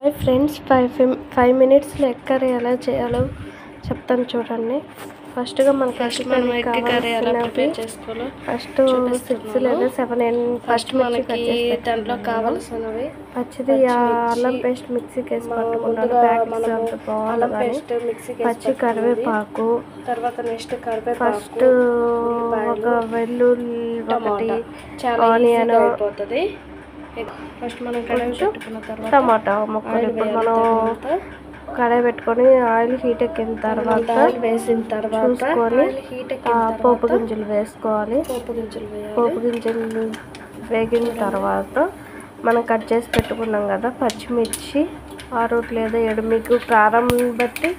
Hi friends, 5 మినిట్స్లో egg curry ఎలా చేయాలో చెప్తాను చూడండి. ఫస్ట్గా మనకి ఎగ్ కర్రీ ఎలా ప్రిపేర్ చేసుకోవాలో ఫస్ట్ 6 లేదా 7 పచ్చిమిర్చి దాంట్లో కావాల్సినవి పచ్చిది అల్లం పేస్ట్ మిక్సీకి వేసి పట్టుకున్నాను. ప్యాకెట్స్ అంత బాగుంది. పచ్చి కరివేపాకు, తర్వాత నెక్స్ట్ ఫస్ట్ ఒక వెల్లుల్లి, ఒకటి ఆనియన్, ఫస్ట్ మనం కడాయి పెట్టుకున్న తర్వాత టమాటా ముక్కలు. ఇప్పుడు మనం కడాయి పెట్టుకొని ఆయిల్ హీట్ ఎక్కిన తర్వాత చూసుకొని పోపు గింజలు వేసుకోవాలి. పోపు గింజలు వేగిన తర్వాత మనం కట్ చేసి పెట్టుకున్నాం కదా పచ్చిమిర్చి 6 లేదా 7, మీకు కారం బట్టి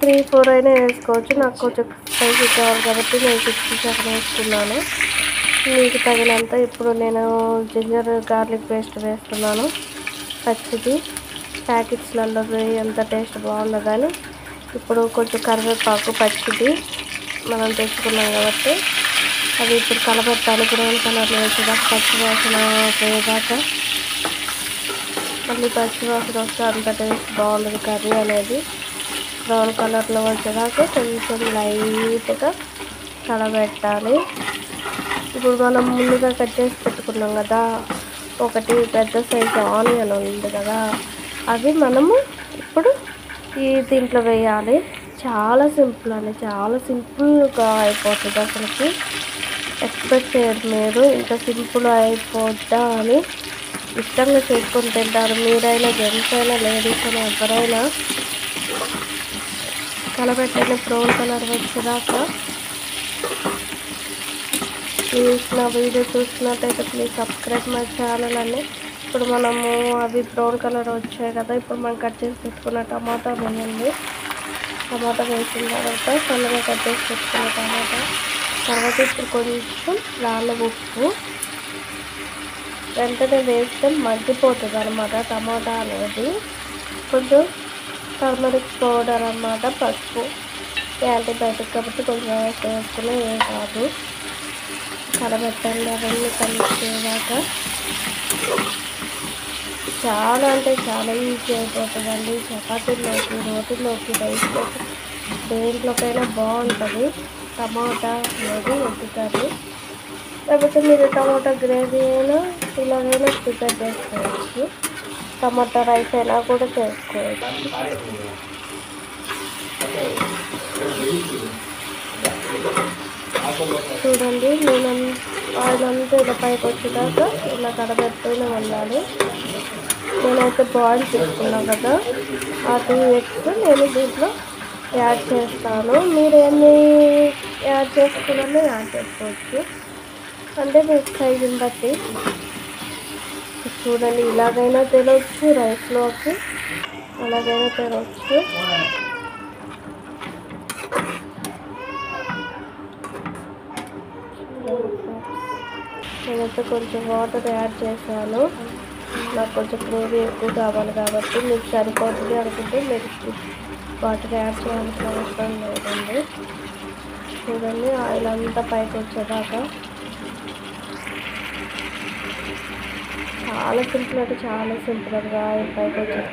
3-4 అయినా వేసుకోవచ్చు. నాకు కొంచెం స్పైసీ కావాలి కాబట్టి నేను 6-7 వేసుకున్నాను. మీకు తగినంత. ఇప్పుడు నేను జింజర్ గార్లిక్ పేస్ట్ వేస్తున్నాను. పచ్చిది ప్యాకెట్స్లలో ఎంత టేస్ట్ బాగుండదు కానీ ఇప్పుడు కొంచెం కరివేపాకు పచ్చిది మనం తెచ్చుకున్నాం కాబట్టి అది ఇప్పుడు కలబెట్టాలి. బ్రౌన్ కలర్లో వేసేదాకా పచ్చివాసన పోయేదాకా. మళ్ళీ పచ్చివాసన వస్తే అంత టేస్ట్ బాగుండదు కర్రీ అనేది. బ్రౌన్ కలర్లో వచ్చేదాకా కొంచెం లైట్గా కలబెట్టాలి. ఇప్పుడు మనం ముందుగా కట్ చేసి పెట్టుకున్నాం కదా ఒకటి పెద్ద సైజు ఆనియన్ ఉంది కదా, అవి మనము ఇప్పుడు దీంట్లో వేయాలి. చాలా సింపుల్ అండి, చాలా సింపుల్గా అయిపోతుంది. అసలుకి ఎక్స్పెక్ట్ చేయరు మీరు ఇంత సింపుల్ అయిపోద్దా అని. ఇష్టంగా చేసుకొని తింటారు. మీరైనా, జెంట్స్ అయినా, లేడీస్ అయినా, ఎవరైనా. కలబెట్టిన బ్రౌన్ కలర్ వచ్చేదాకా. ప్లీజ్ నా వీడియో చూస్తున్నట్టయితే ప్లీజ్ సబ్స్క్రైబ్ మై ఛానల్ అండి. ఇప్పుడు మనము అవి బ్రౌన్ కలర్ వచ్చాయి కదా, ఇప్పుడు మనం కట్ చేసి పెట్టుకున్న టమాటా వేయండి. టమాటా వేసిన తర్వాత సన్నగా కట్ చేసి పెట్టుకున్న టమాటా తర్వాత ఇప్పుడు కొంచెం రాళ్ళ ఉప్పు వెంటనే వేస్తే మగ్గిపోతుంది అన్నమాట టమాటా అనేది. కొంచెం టర్మరిక్ పౌడర్ అన్నమాట, పసుపు, యాంటీబయాటిక్ కాబట్టి కొంచెం వేసుకుని ఏం కాదు. కలబెట్టండి. అవన్నీ కలిసేదాకా. చాలా అంటే చాలా ఈజీ అయిపోతుందండి. చపాతీలోకి, రోటీలోకి, రైస్లోకి, దేంట్లోకైనా బాగుంటుంది టమాటా అనేది ఎగ్ కర్రీ. లేకపోతే మీరు టమాటా గ్రేవీ అయినా ఇలాగైనా ప్రిపేర్ చేసుకోవచ్చు. టమాటా రైస్ అయినా కూడా చేసుకోవచ్చు. చూడండి, నేను ఆయిల్ అంతా ఇలా పైకి వచ్చేదాకా ఇలా కడబెట్టుకుని వెళ్ళాలి. నేనైతే బాయిల్ చేసుకున్నాను కదా ఆ 2 ఎగ్స్ నేను దీంట్లో యాడ్ చేస్తాను. మీరు ఎన్ని యాడ్ చేసుకున్నారో యాడ్ చేసుకోవచ్చు, అంటే మీకు సైజుని బట్టి. చూడండి, ఇలాగైనా తినవచ్చు, రైస్లోకి అలాగైనా తినవచ్చు. నేనైతే కొంచెం వాటర్ యాడ్ చేశాను. నాకు కొంచెం గ్రేవీ ఎక్కువ కావాలి కాబట్టి మీకు సరిపోతుంది అనుకుంటే మీరు వాటర్ యాడ్ చేయాల్సిన అవసరం లేదండి. చూడండి, ఆయిల్ అంతా పైకి వచ్చేదాకా. చాలా సింపుల్ అంటే చాలా సింపుల్గా ఆయిల్ పైకి వచ్చేది.